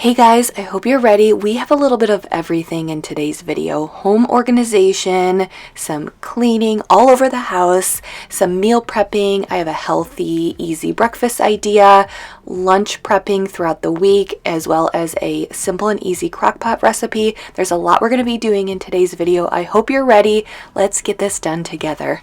Hey guys, I hope you're ready. We have a little bit of everything in today's video. Home organization, some cleaning all over the house, some meal prepping. I have a healthy, easy breakfast idea, lunch prepping throughout the week, as well as a simple and easy crockpot recipe. There's a lot we're going to be doing in today's video. I hope you're ready. Let's get this done together.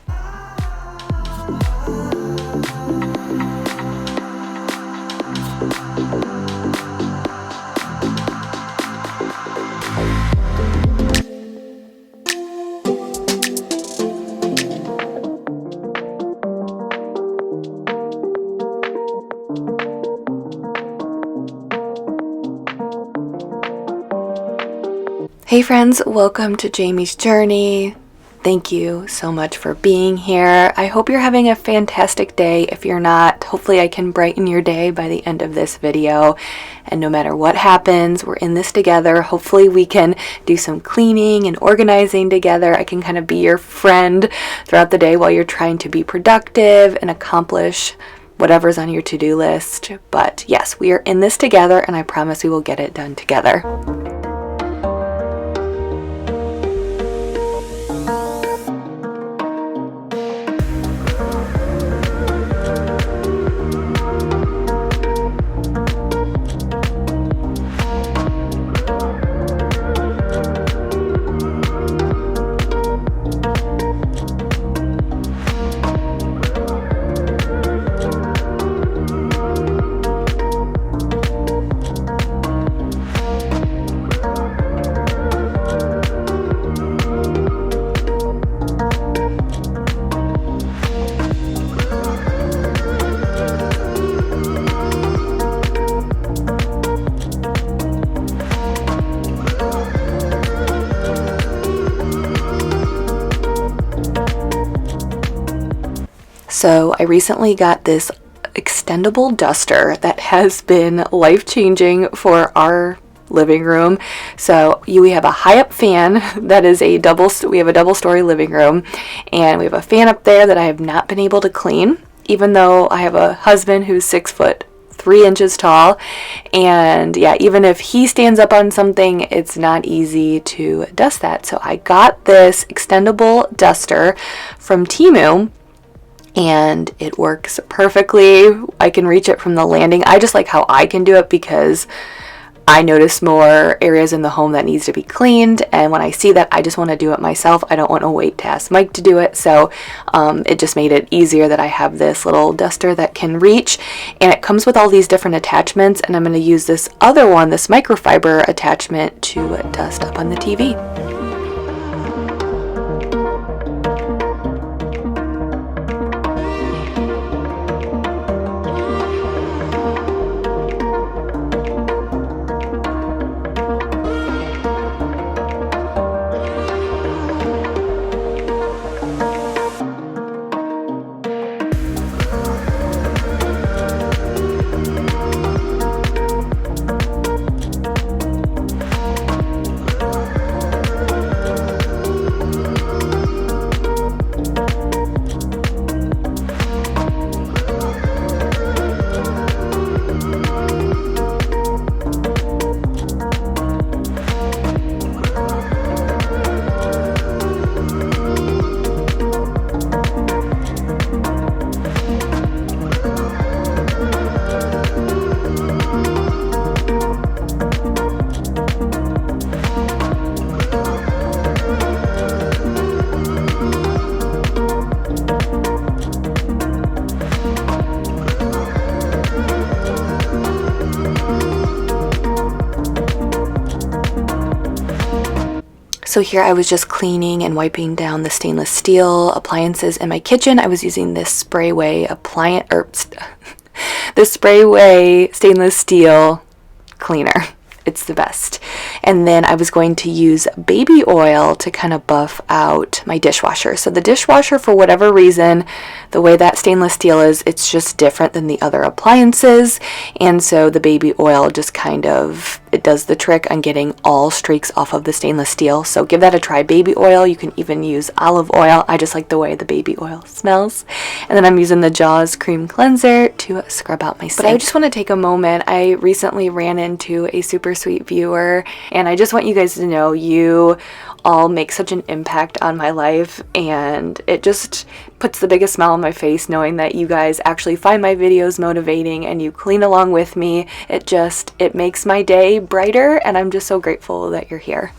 Hey friends, welcome to Jamie's Journey. Thank you so much for being here. I hope you're having a fantastic day. If you're not, hopefully I can brighten your day by the end of this video. And no matter what happens, we're in this together. Hopefully we can do some cleaning and organizing together. I can kind of be your friend throughout the day while you're trying to be productive and accomplish whatever's on your to-do list. But yes, we are in this together and I promise we will get it done together. So I recently got this extendable duster that has been life-changing for our living room. So we have a high-up fan that is we have a double-story living room, and we have a fan up there that I have not been able to clean, even though I have a husband who's 6'3" tall, and yeah, even if he stands up on something, it's not easy to dust that. So I got this extendable duster from TEMU, and it works perfectly. I can reach it from the landing. I just like how I can do it because I notice more areas in the home that needs to be cleaned, and when I see that, I just want to do it myself. I don't want to wait to ask Mike to do it, so it just made it easier that I have this little duster that can reach, and it comes with all these different attachments, and I'm going to use this other one, this microfiber attachment, to dust up on the TV. So here I was just cleaning and wiping down the stainless steel appliances in my kitchen. I was using this Sprayway this Sprayway stainless steel cleaner. It's the best. And then I was going to use baby oil to kind of buff out my dishwasher. So the dishwasher, for whatever reason, the way that stainless steel is, it's just different than the other appliances. And so the baby oil just kind of it does the trick on getting all streaks off of the stainless steel. So give that a try. Baby oil, you can even use olive oil. I just like the way the baby oil smells. And then I'm using the Jaws cream cleanser to scrub out my sink. But I just want to take a moment. I recently ran into a super sweet viewer, and I just want you guys to know you all make such an impact on my life, and it just puts the biggest smile on my face knowing that you guys actually find my videos motivating and you clean along with me. It makes my day brighter, and I'm just so grateful that you're here.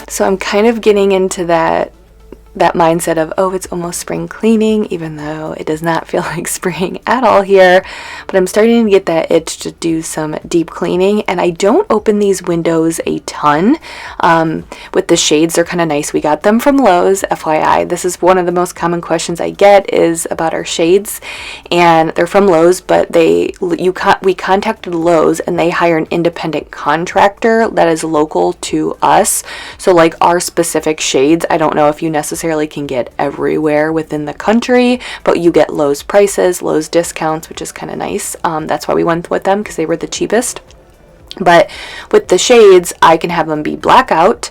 So I'm kind of getting into that mindset of, oh, it's almost spring cleaning, even though it does not feel like spring at all here. But I'm starting to get that itch to do some deep cleaning, and I don't open these windows a ton. With the shades, they're kind of nice. We got them from Lowe's, FYI. This is one of the most common questions I get is about our shades, and they're from Lowe's, but we contacted Lowe's and they hire an independent contractor that is local to us. So like our specific shades, I don't know if you necessarily can get everywhere within the country, but you get Lowe's prices, Lowe's discounts, which is kind of nice. That's why we went with them, because they were the cheapest. But with the shades, I can have them be blackout,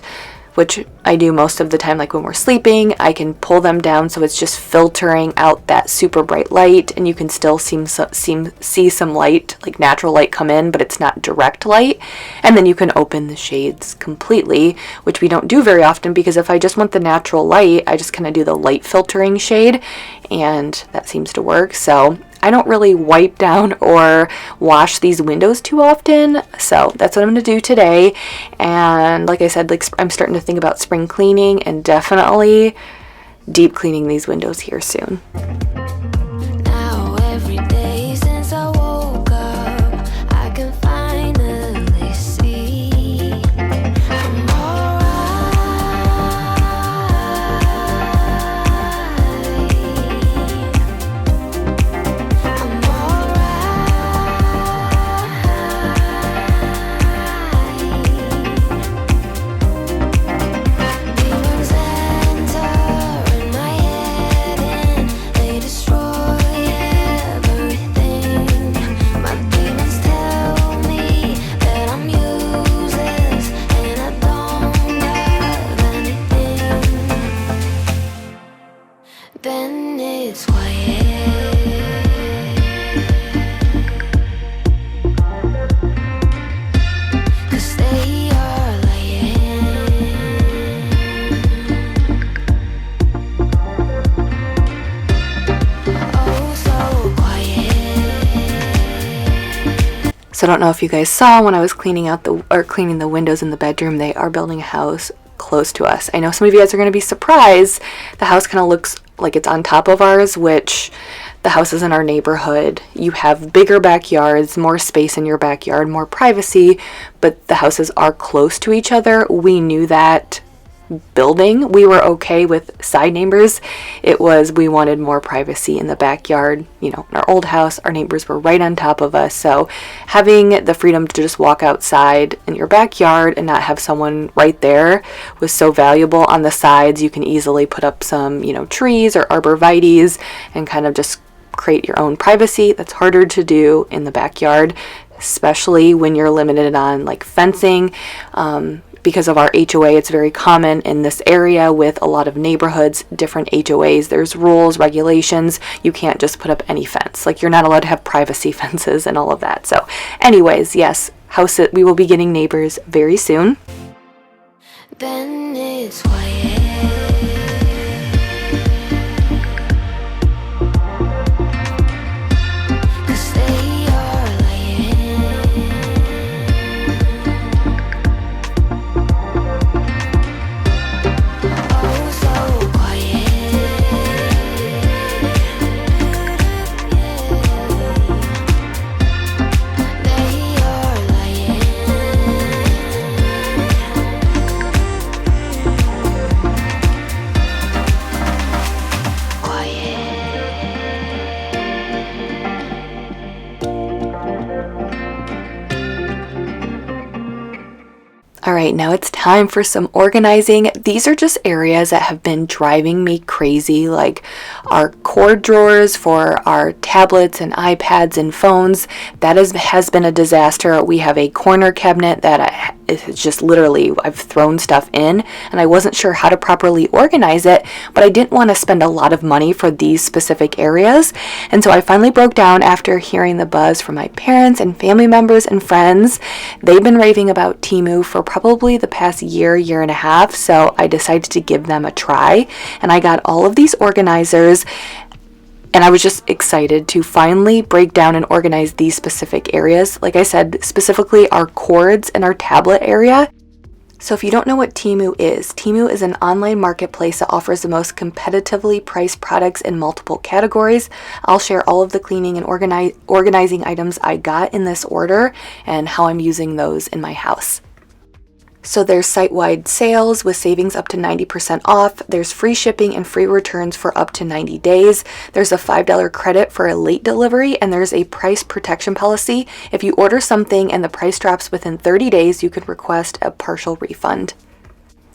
which I do most of the time. Like when we're sleeping, I can pull them down so it's just filtering out that super bright light, and you can still see some light, like natural light, come in, but it's not direct light. And then you can open the shades completely, which we don't do very often, because if I just want the natural light, I just kind of do the light filtering shade, and that seems to work. So I don't really wipe down or wash these windows too often, so that's what I'm going to do today. And like I said, I'm starting to think about spring cleaning and definitely deep cleaning these windows here soon. Now every day since I woke up, I can finally see I'm then it's quiet. 'Cause they are lying. Oh, so quiet. So I don't know if you guys saw when I was cleaning the windows in the bedroom, they are building a house close to us. I know some of you guys are going to be surprised. The house kind of looks like it's on top of ours, which the houses in our neighborhood, you have bigger backyards, more space in your backyard, more privacy, but the houses are close to each other. We knew that building, we were okay with side neighbors. It was, we wanted more privacy in the backyard. You know, in our old house, our neighbors were right on top of us. So having the freedom to just walk outside in your backyard and not have someone right there was so valuable. On the sides, you can easily put up some, you know, trees or arborvitaes and kind of just create your own privacy. That's harder to do in the backyard, especially when you're limited on like fencing. Because of our HOA, it's very common in this area with a lot of neighborhoods, different HOAs. There's rules, regulations. You can't just put up any fence. Like, you're not allowed to have privacy fences and all of that. So anyways, yes, we will be getting neighbors very soon. Then it's quiet. 'Cause they are lying. Oh, so quiet. They are lying. All right, now it's time for some organizing. These are just areas that have been driving me crazy, like our cord drawers for our tablets and iPads and phones. That has been a disaster. We have a corner cabinet that it's just literally, I've thrown stuff in, and I wasn't sure how to properly organize it, but I didn't want to spend a lot of money for these specific areas. And so I finally broke down after hearing the buzz from my parents and family members and friends. They've been raving about TEMU for probably the past year and a half, so I decided to give them a try, and I got all of these organizers. And I was just excited to finally break down and organize these specific areas. Like I said, specifically our cords and our tablet area. So if you don't know what TEMU is an online marketplace that offers the most competitively priced products in multiple categories. I'll share all of the cleaning and organizing items I got in this order and how I'm using those in my house. So there's site-wide sales with savings up to 90% off. There's free shipping and free returns for up to 90 days. There's a $5 credit for a late delivery, and there's a price protection policy. If you order something and the price drops within 30 days, you could request a partial refund.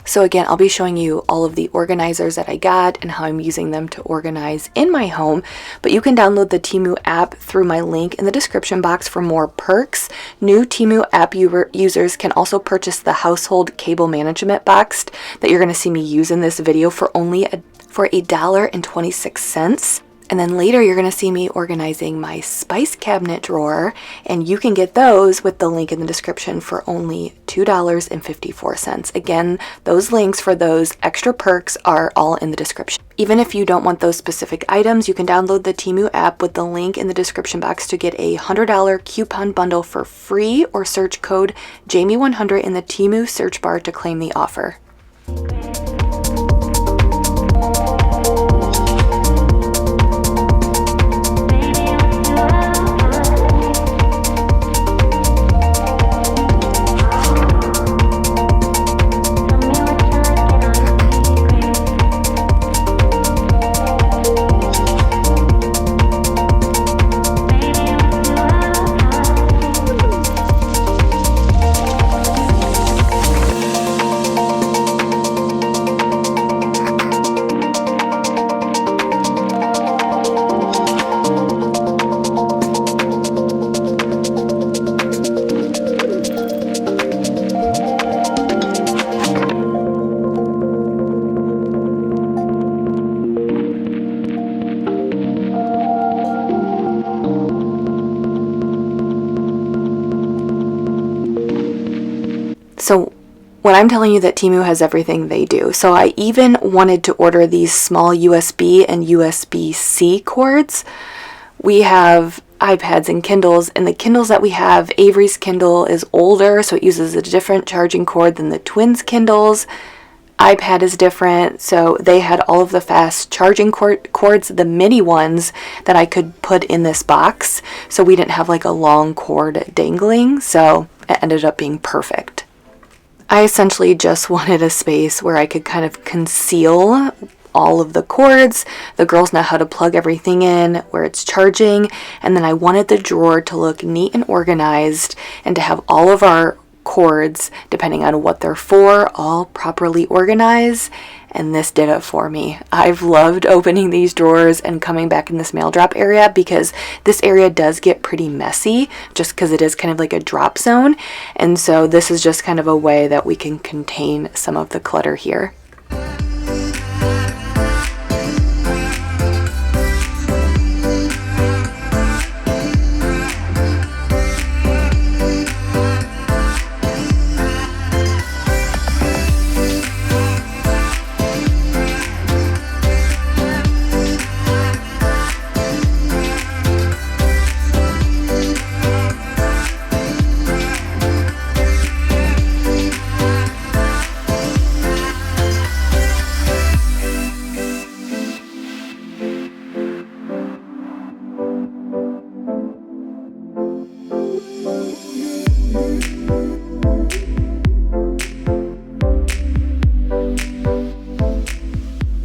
So again, I'll be showing you all of the organizers that I got and how I'm using them to organize in my home, but you can download the TEMU app through my link in the description box for more perks. New TEMU app users can also purchase the household cable management box that you're going to see me use in this video for only $1.26. And then later you're going to see me organizing my spice cabinet drawer, and you can get those with the link in the description for only $2.54. Again, those links for those extra perks are all in the description. Even if you don't want those specific items, you can download the TEMU app with the link in the description box to get a $100 coupon bundle for free, or search code JAMIE100 in the TEMU search bar to claim the offer. So when I'm telling you that TEMU has everything, they do. So I even wanted to order these small USB and USB-C cords. We have iPads and Kindles, and the Kindles that we have, Avery's Kindle is older, so it uses a different charging cord than the twins' Kindles. iPad is different, so they had all of the fast charging cords, the mini ones that I could put in this box, so we didn't have like a long cord dangling, so it ended up being perfect. I essentially just wanted a space where I could kind of conceal all of the cords. The girls know how to plug everything in where it's charging, and then I wanted the drawer to look neat and organized and to have all of our cords, depending on what they're for, all properly organized, and this did it for me. I've loved opening these drawers and coming back in this mail drop area because this area does get pretty messy just because it is kind of like a drop zone, and so this is just kind of a way that we can contain some of the clutter here.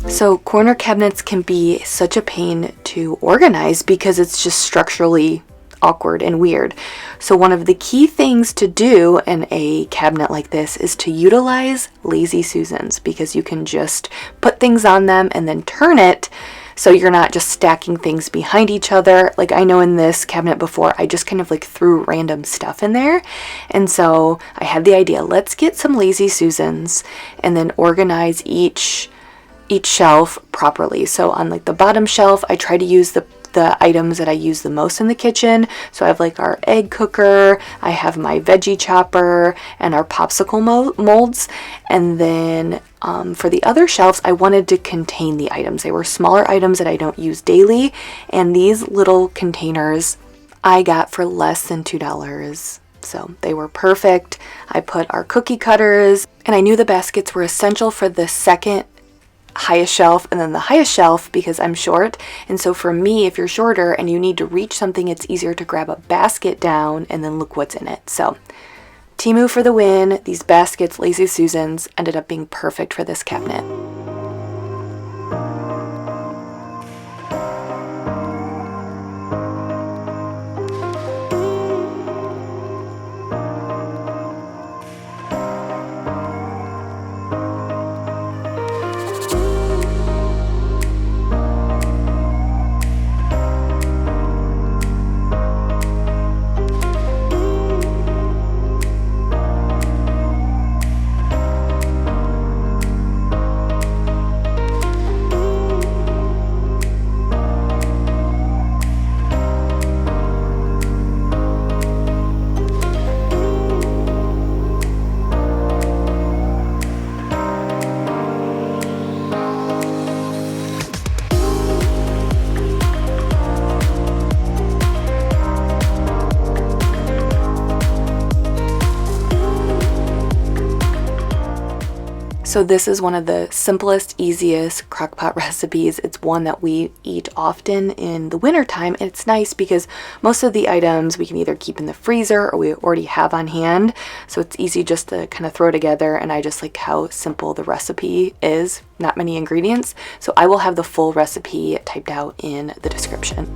So corner cabinets can be such a pain to organize because it's just structurally awkward and weird. So one of the key things to do in a cabinet like this is to utilize lazy Susans, because you can just put things on them and then turn it so you're not just stacking things behind each other. Like I know in this cabinet before, I just kind of like threw random stuff in there. And so I had the idea, let's get some lazy Susans and then organize each shelf properly. So on like the bottom shelf, I try to use the items that I use the most in the kitchen. So I have like our egg cooker, I have my veggie chopper, and our popsicle molds. And then for the other shelves, I wanted to contain the items. They were smaller items that I don't use daily, and these little containers I got for less than $2. So they were perfect. I put our cookie cutters, and I knew the baskets were essential for the second highest shelf and then the highest shelf because I'm short. And so for me, if you're shorter and you need to reach something, it's easier to grab a basket down and then look what's in it. So TEMU for the win. These baskets, Lazy Susans, ended up being perfect for this cabinet. So this is one of the simplest, easiest crockpot recipes. It's one that we eat often in the winter time, and it's nice because most of the items we can either keep in the freezer or we already have on hand. So it's easy just to kind of throw together, and I just like how simple the recipe is. Not many ingredients. So I will have the full recipe typed out in the description.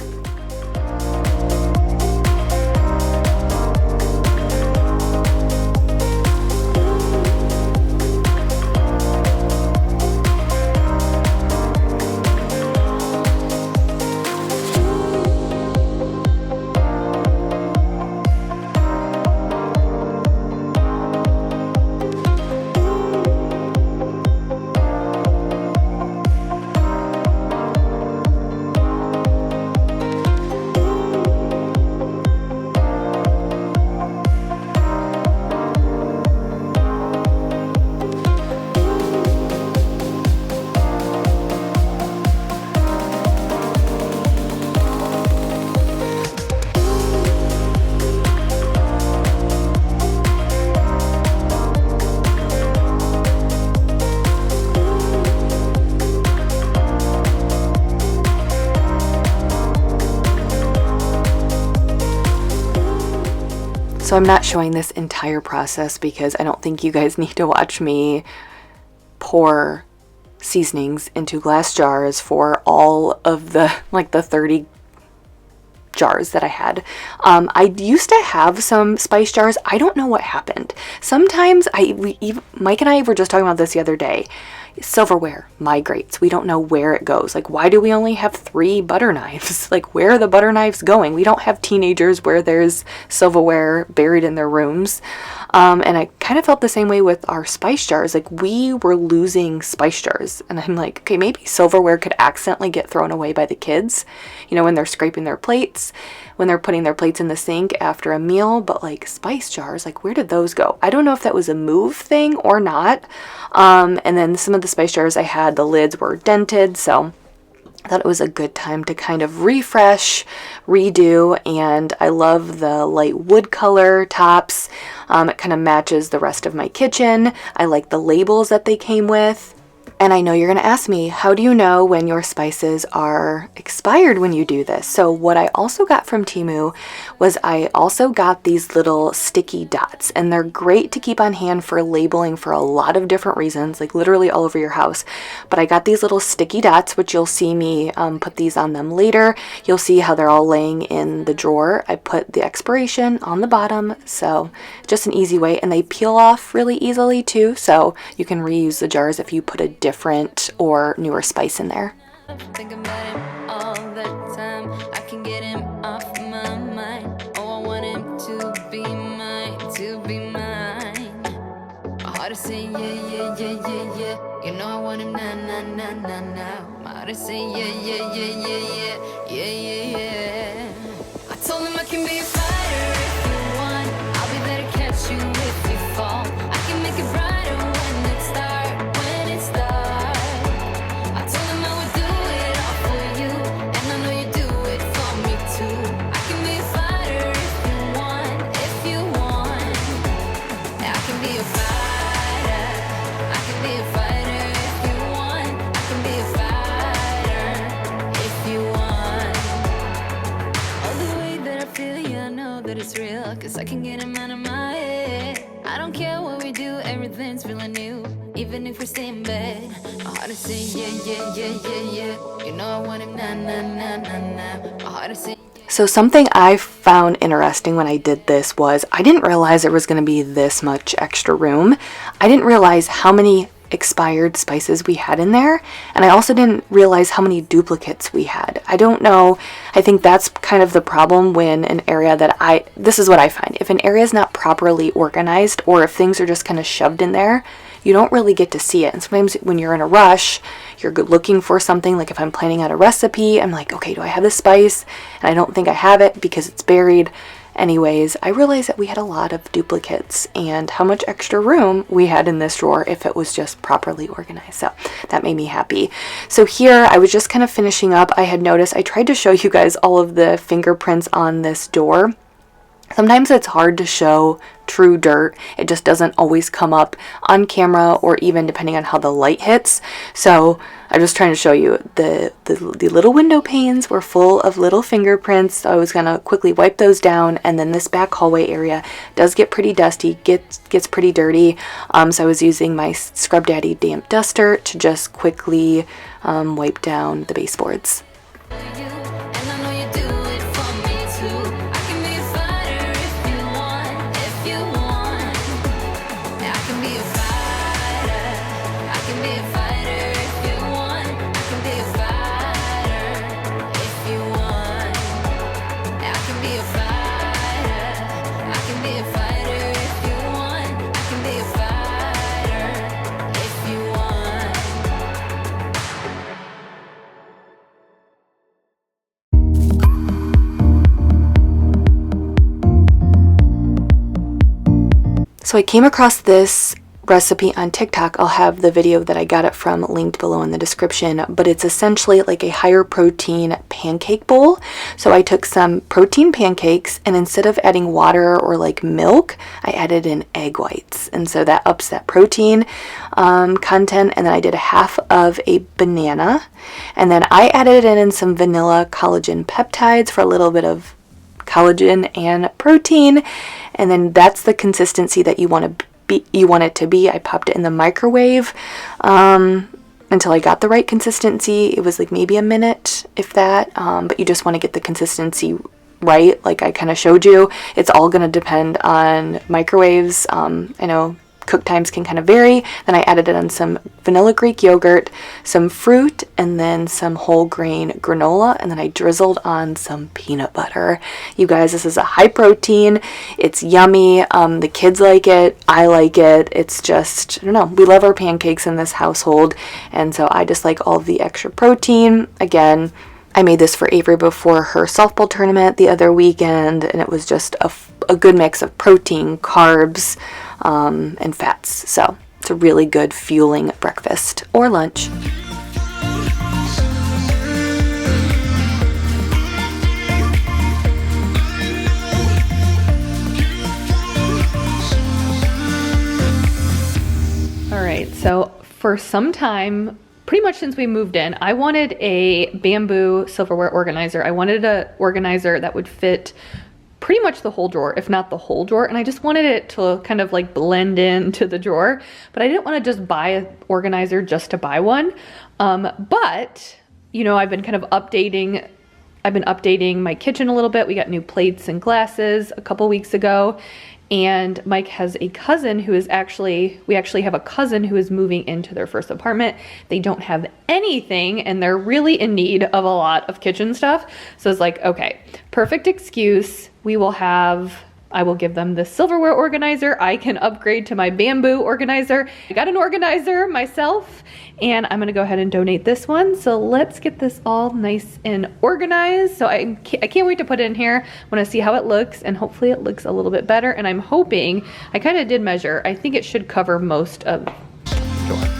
So I'm not showing this entire process because I don't think you guys need to watch me pour seasonings into glass jars for all of the like the 30 jars that I had. I used to have some spice jars. I don't know what happened. Sometimes Mike and I were just talking about this the other day. Silverware migrates. We don't know where it goes. Like, why do we only have 3 butter knives? Like, where are the butter knives going? We don't have teenagers where there's silverware buried in their rooms. And I kind of felt the same way with our spice jars. Like, we were losing spice jars. And I'm like, okay, maybe silverware could accidentally get thrown away by the kids, you know, when they're scraping their plates, when they're putting their plates in the sink after a meal. But like spice jars, like, where did those go? I don't know if that was a move thing or not. And then some of the spice jars I had, the lids were dented, so I thought it was a good time to kind of refresh, redo, and I love the light wood color tops. It kind of matches the rest of my kitchen. I like the labels that they came with. And I know you're going to ask me, how do you know when your spices are expired when you do this? So what I also got from TEMU was I also got these little sticky dots, and they're great to keep on hand for labeling for a lot of different reasons, like literally all over your house. But I got these little sticky dots, which you'll see me put these on them later. You'll see how they're all laying in the drawer. I put the expiration on the bottom, so just an easy way, and they peel off really easily too, so you can reuse the jars if you put a different or newer spice in there. Think about him all the time. I can get him off my mind. Oh, I want him to be mine, to be mine. My heart is saying yeah. You know I want him now. My heart is saying yeah. I told him I can be a fighter if you want. I'll be there to catch you if you fall. I can make it brighter when it's dark. It's real, cause I can get him out of my head. I don't care what we do, everything's feeling new. Even if we stay in bed, my heart is saying yeah. You know I want him now. My heart is saying. So something I found interesting when I did this was I didn't realize there was going to be this much extra room. I didn't realize how many expired spices we had in there, and I also didn't realize how many duplicates we had. I don't know, I think that's kind of the problem when an area this is what I find. If an area is not properly organized, or if things are just kind of shoved in there, you don't really get to see it. And sometimes when you're in a rush, you're looking for something, like if I'm planning out a recipe, I'm like, okay, do I have this spice? And I don't think I have it because it's buried. Anyways, I realized that we had a lot of duplicates and how much extra room we had in this drawer if it was just properly organized. So that made me happy. So here I was just kind of finishing up. I had noticed, I tried to show you guys all of the fingerprints on this door. Sometimes it's hard to show true dirt. It just doesn't always come up on camera, or even depending on how the light hits. So I'm just trying to show you the little window panes were full of little fingerprints. So I was gonna quickly wipe those down, and then this back hallway area does get pretty dusty, gets pretty dirty. So I was using my Scrub Daddy damp duster to just quickly wipe down the baseboards. So I came across this recipe on TikTok. I'll have the video that I got it from linked below in the description, but it's essentially like a higher protein pancake bowl. So I took some protein pancakes, and instead of adding water or like milk, I added in egg whites, and so that ups that protein content. And then I did a half of a banana, and then I added in some vanilla collagen peptides for a little bit of collagen and protein. And then that's the consistency that you want it to be. I popped it in the microwave until I got the right consistency. It was like maybe a minute, if that, but you just want to get the consistency right, like I kind of showed you. It's all going to depend on microwaves. I know cook times can kind of vary. Then I added it on some vanilla Greek yogurt, some fruit, and then some whole grain granola, and then I drizzled on some peanut butter. You guys, this is a high protein. It's yummy. The kids like it. I like it. It's just, I don't know, we love our pancakes in this household, and so I just like all of the extra protein. Again, I made this for Avery before her softball tournament the other weekend, and it was just a good mix of protein, carbs, and fats. So it's a really good fueling breakfast or lunch. All right, so for some time, pretty much since we moved in, I wanted a bamboo silverware organizer. I wanted an organizer that would fit pretty much the whole drawer, if not the whole drawer. And I just wanted it to kind of like blend into the drawer, but I didn't want to just buy an organizer just to buy one. But, you know, I've been updating my kitchen a little bit. We got new plates and glasses a couple weeks ago. And Mike has a cousin who is we actually have a cousin who is moving into their first apartment. They don't have anything and they're really in need of a lot of kitchen stuff. So it's like, okay, perfect excuse. I will give them the silverware organizer. I can upgrade to my bamboo organizer. I got an organizer myself and I'm gonna go ahead and donate this one. So let's get this all nice and organized. So I can't wait to put it in here. I wanna see how it looks and hopefully it looks a little bit better. And I'm hoping, I kind of did measure, I think it should cover most of the drawer.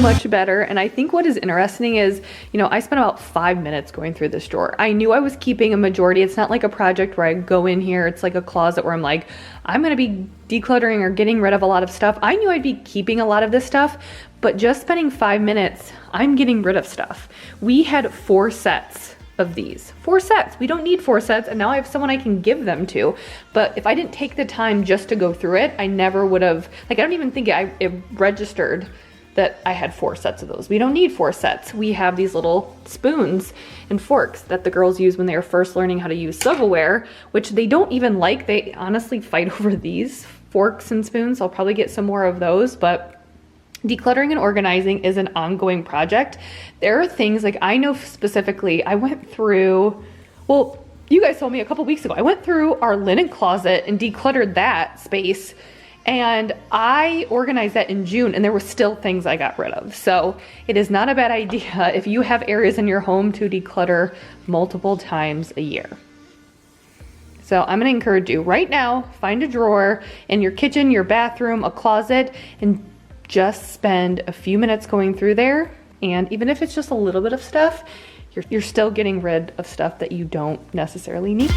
Much better. And I think what is interesting is, you know, I spent about 5 minutes going through this drawer. I knew I was keeping a majority. It's not like a project where I go in here, it's like a closet where I'm like, I'm going to be decluttering or getting rid of a lot of stuff. I knew I'd be keeping a lot of this stuff, but just spending 5 minutes, I'm getting rid of stuff. We had 4 sets of these. 4 sets. We don't need 4 sets, and now I have someone I can give them to. But if I didn't take the time just to go through it, I never would have, like, I don't even think it registered that I had 4 sets of those. We don't need 4 sets. We have these little spoons and forks that the girls use when they are first learning how to use silverware, which they don't even like. They honestly fight over these forks and spoons. I'll probably get some more of those, but decluttering and organizing is an ongoing project. There are things, like I know specifically, I went through, well, you guys told me a couple weeks ago, I went through our linen closet and decluttered that space. And I organized that in June and there were still things I got rid of. So it is not a bad idea if you have areas in your home to declutter multiple times a year. So I'm gonna encourage you right now, find a drawer in your kitchen, your bathroom, a closet, and just spend a few minutes going through there. And even if it's just a little bit of stuff, you're still getting rid of stuff that you don't necessarily need.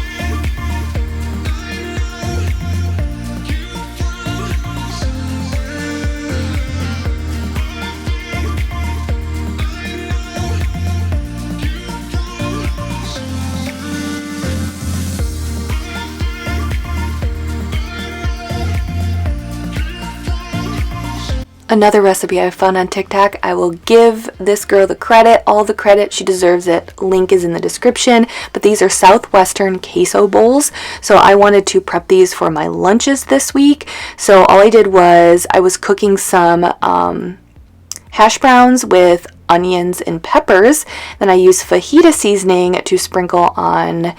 Another recipe I found on TikTok. I will give this girl the credit, all the credit. She deserves it. Link is in the description. But these are Southwestern queso bowls. So I wanted to prep these for my lunches this week. So all I did was I was cooking some hash browns with onions and peppers. Then I used fajita seasoning to sprinkle on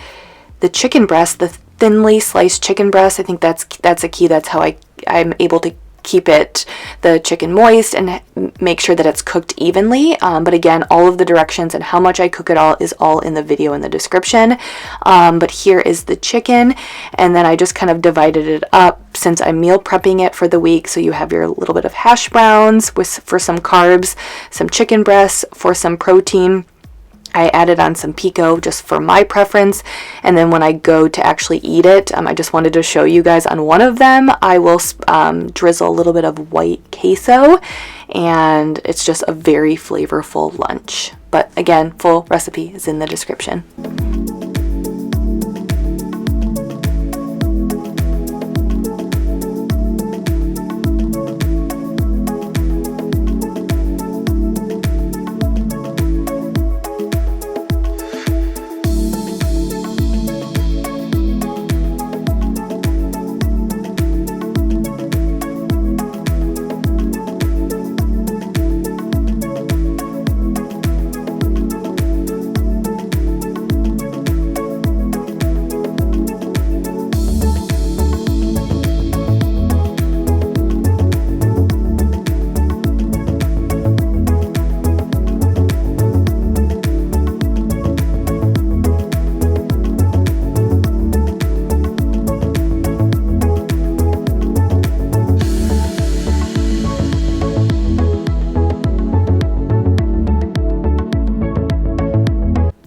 the chicken breast, the thinly sliced chicken breast. I think that's a key. That's how I'm able to keep the chicken moist and make sure that it's cooked evenly. But again, all of the directions and how much I cook it all is all in the video in the description. But here is the chicken, and then I just kind of divided it up since I'm meal prepping it for the week. So you have your little bit of hash browns for some carbs, some chicken breasts for some protein. I added on some pico just for my preference, and then when I go to actually eat it, I just wanted to show you guys on one of them, I will drizzle a little bit of white queso, and it's just a very flavorful lunch. But again, full recipe is in the description.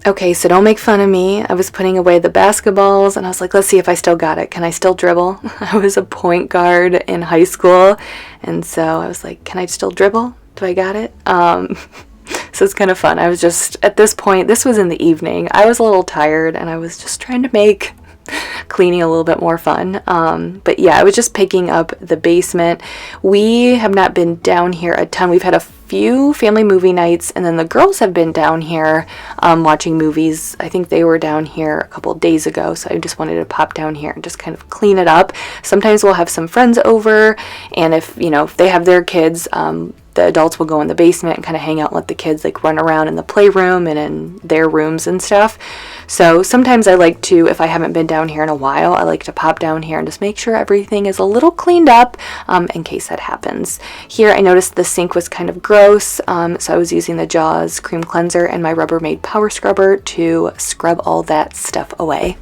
Okay, so don't make fun of me. I was putting away the basketballs and I was like, let's see if I still got it. Can I still dribble? I was a point guard in high school, and so I was like, can I still dribble? Do I got it? So it's kind of fun. I was just, at this point, this was in the evening. I was a little tired and I was just trying to make cleaning a little bit more fun. But yeah, I was just picking up the basement. We have not been down here a ton. We've had a few family movie nights, and then the girls have been down here watching movies. I think they were down here a couple of days ago, so I just wanted to pop down here and just kind of clean it up. Sometimes we'll have some friends over, and if they have their kids, the adults will go in the basement and kind of hang out and let the kids like run around in the playroom and in their rooms and stuff. So sometimes I like to, if I haven't been down here in a while, I like to pop down here and just make sure everything is a little cleaned up in case that happens. Here I noticed the sink was kind of gross, so I was using the Jaws cream cleanser and my Rubbermaid power scrubber to scrub all that stuff away.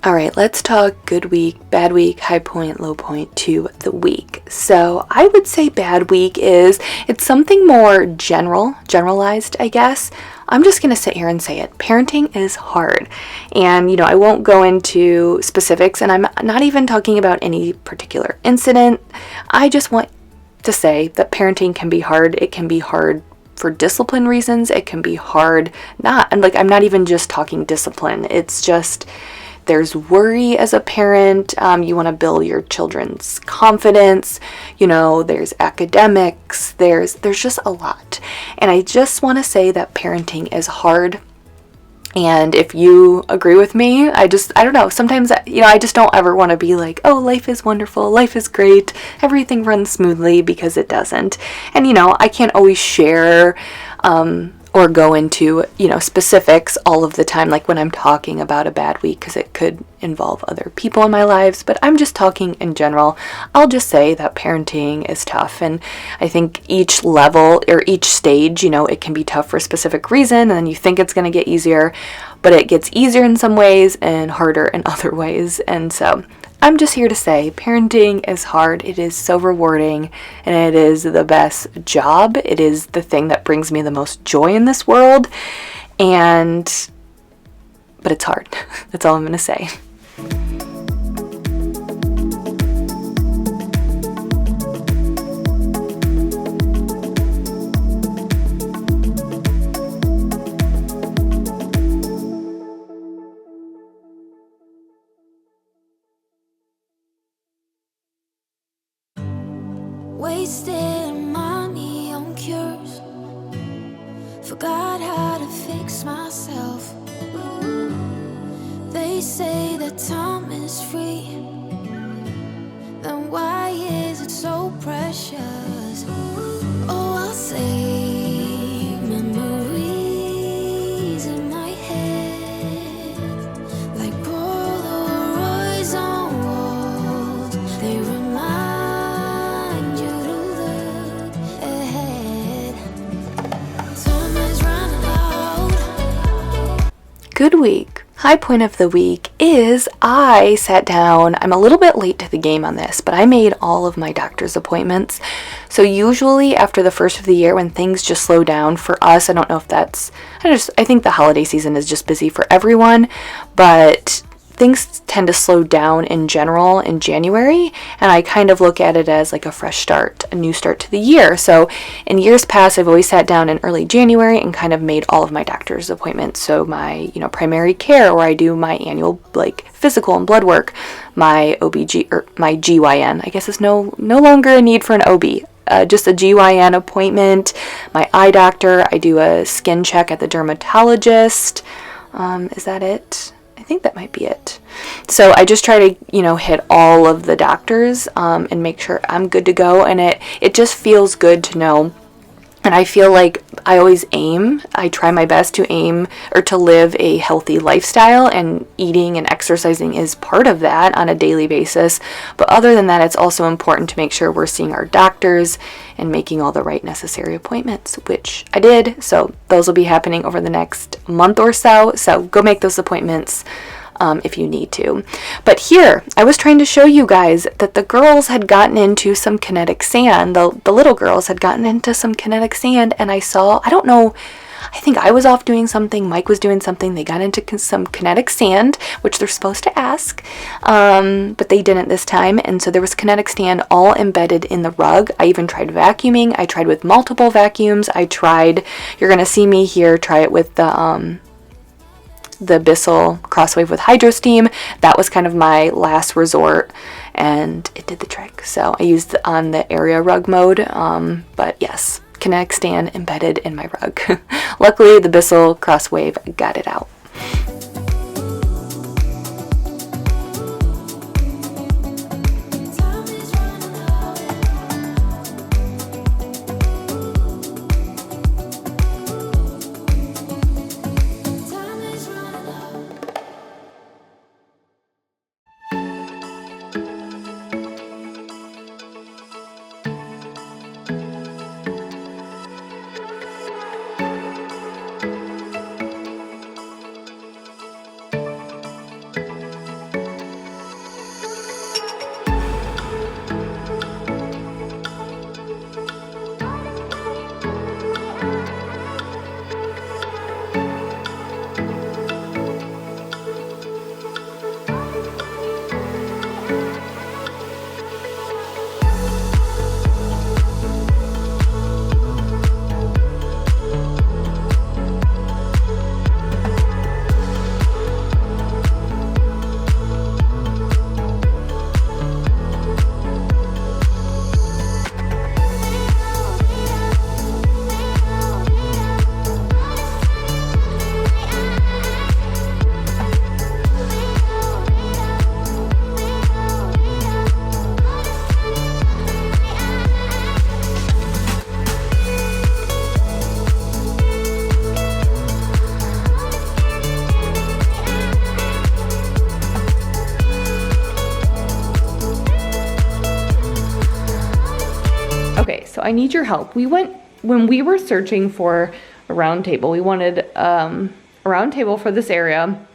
Alright, let's talk good week, bad week, high point, low point to the week. So I would say bad week it's something more generalized, I guess. I'm just going to sit here and say it. Parenting is hard. And, I won't go into specifics, and I'm not even talking about any particular incident. I just want to say that parenting can be hard. It can be hard for discipline reasons, it can be hard. And like, I'm not even just talking discipline. It's just, there's worry as a parent. You want to build your children's confidence. There's academics. There's just a lot. And I just want to say that parenting is hard. And if you agree with me, I don't know. Sometimes, I just don't ever want to be like, oh, life is wonderful. Life is great. Everything runs smoothly, because it doesn't. And, I can't always share, or go into, specifics all of the time, like when I'm talking about a bad week, because it could involve other people in my lives, but I'm just talking in general. I'll just say that parenting is tough, and I think each level or each stage, it can be tough for a specific reason, and then you think it's going to get easier, but it gets easier in some ways and harder in other ways. And so I'm just here to say parenting is hard. It is so rewarding, and it is the best job. It is the thing that brings me the most joy in this world. But it's hard. That's all I'm going to say. Wasted money on cures, forgot how to fix myself. They say that time is free, then why is it so precious? Oh, I'll save memories in my head, like Polaroids on walls. They remind you to look ahead. Time is running out. Good week. High point of the week is I sat down. I'm a little bit late to the game on this, but I made all of my doctor's appointments. So usually after the first of the year, when things just slow down for us, I don't know if that's, I think the holiday season is just busy for everyone, but things tend to slow down in general in January, and I kind of look at it as like a fresh start, a new start to the year. So in years past, I've always sat down in early January and kind of made all of my doctor's appointments. So my, primary care, where I do my annual like physical and blood work, my OBG or my GYN, I guess is no longer a need for an OB. Just a GYN appointment, my eye doctor, I do a skin check at the dermatologist. Is that it? I think that might be it. So I just try to, hit all of the doctors and make sure I'm good to go. And it just feels good to know. And I feel like I try my best to aim or to live a healthy lifestyle, and eating and exercising is part of that on a daily basis. But other than that, it's also important to make sure we're seeing our doctors and making all the right necessary appointments, which I did. So those will be happening over the next month or so. So go make those appointments if you need to. But here, I was trying to show you guys that the girls had gotten into some kinetic sand. The little girls had gotten into some kinetic sand, and I don't know, I think I was off doing something, Mike was doing something, they got into some kinetic sand, which they're supposed to ask, but they didn't this time, and so there was kinetic sand all embedded in the rug. I even tried vacuuming. I tried with multiple vacuums. You're gonna see me here try it with the Bissell Crosswave with Hydro Steam. That was kind of my last resort, and it did the trick. So I used on the area rug mode, but yes, kinetic sand embedded in my rug. Luckily, the Bissell Crosswave got it out. I need your help. When we were searching for a round table, we wanted a round table for this area,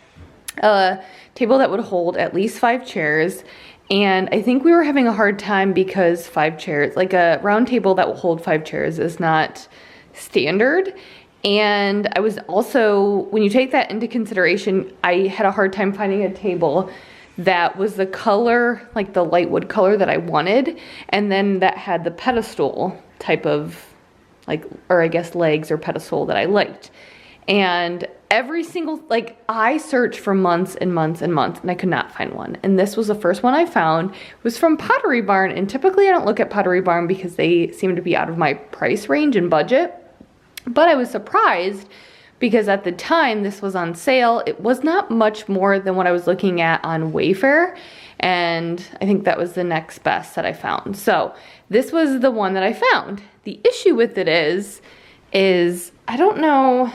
a table that would hold at least 5 chairs. And I think we were having a hard time because 5 chairs, like a round table that will hold 5 chairs is not standard. And I was also, when you take that into consideration, I had a hard time finding a table that was the color, like the light wood color that I wanted, and then that had the pedestal type of, like, or I guess legs or pedestal that I liked. And every single, like, I searched for months and months and months, and I could not find one. And this was the first one I found. It was from Pottery Barn, and typically I don't look at Pottery Barn because they seem to be out of my price range and budget. But I was surprised because at the time this was on sale. It was not much more than what I was looking at on Wayfair, and I think that was the next best that I found. So this was the one that I found. The issue with it is I don't know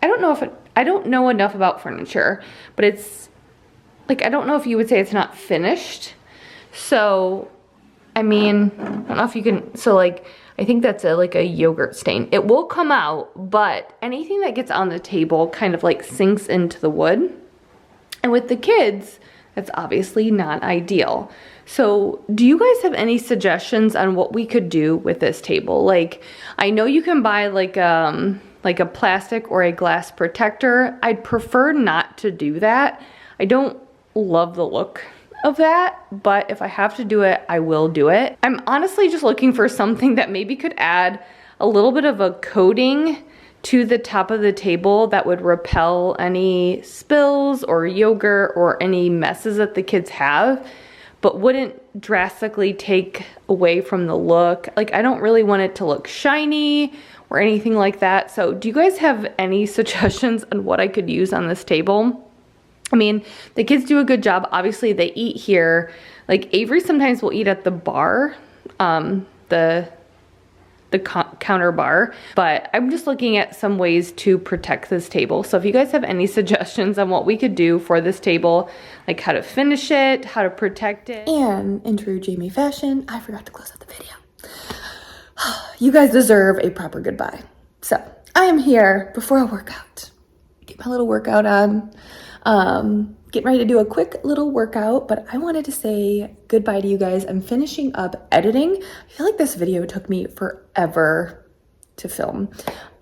enough about furniture, but it's like, I don't know if you would say it's not finished. So, I mean, I don't know if you can, so like, I think that's like a yogurt stain. It will come out, but anything that gets on the table kind of like sinks into the wood. And with the kids, that's obviously not ideal. So do you guys have any suggestions on what we could do with this table? Like, I know you can buy like a plastic or a glass protector. I'd prefer not to do that. I don't love the look of that, but if I have to do it, I will do it. I'm honestly just looking for something that maybe could add a little bit of a coating to the top of the table that would repel any spills or yogurt or any messes that the kids have, but wouldn't drastically take away from the look. Like, I don't really want it to look shiny or anything like that. So do you guys have any suggestions on what I could use on this table? I mean, the kids do a good job. Obviously, they eat here. Like, Avery sometimes will eat at the bar, the counter bar, but I'm just looking at some ways to protect this table. So if you guys have any suggestions on what we could do for this table, like how to finish it, how to protect it. And in true Jamie fashion, I forgot to close out the video. You guys deserve a proper goodbye. So I am here before a workout. Get my little workout on. Getting ready to do a quick little workout, but I wanted to say goodbye to you guys. I'm finishing up editing. I feel like this video took me forever to film.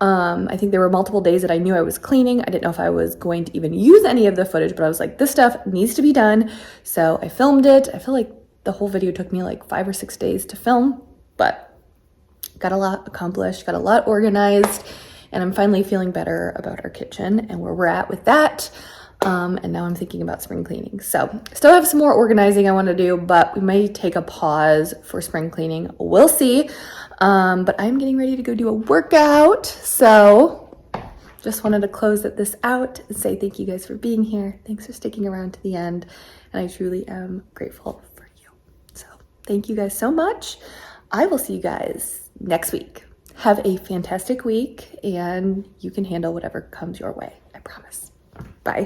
I think there were multiple days that I knew I was cleaning. I didn't know if I was going to even use any of the footage, but I was like, this stuff needs to be done. So I filmed it. I feel like the whole video took me like 5 or 6 days to film, but got a lot accomplished, got a lot organized, and I'm finally feeling better about our kitchen and where we're at with that. And now I'm thinking about spring cleaning. So still have some more organizing I want to do, but we may take a pause for spring cleaning. We'll see. But I'm getting ready to go do a workout. So just wanted to close this out and say thank you guys for being here. Thanks for sticking around to the end. And I truly am grateful for you. So thank you guys so much. I will see you guys next week. Have a fantastic week, and you can handle whatever comes your way. I promise. Bye.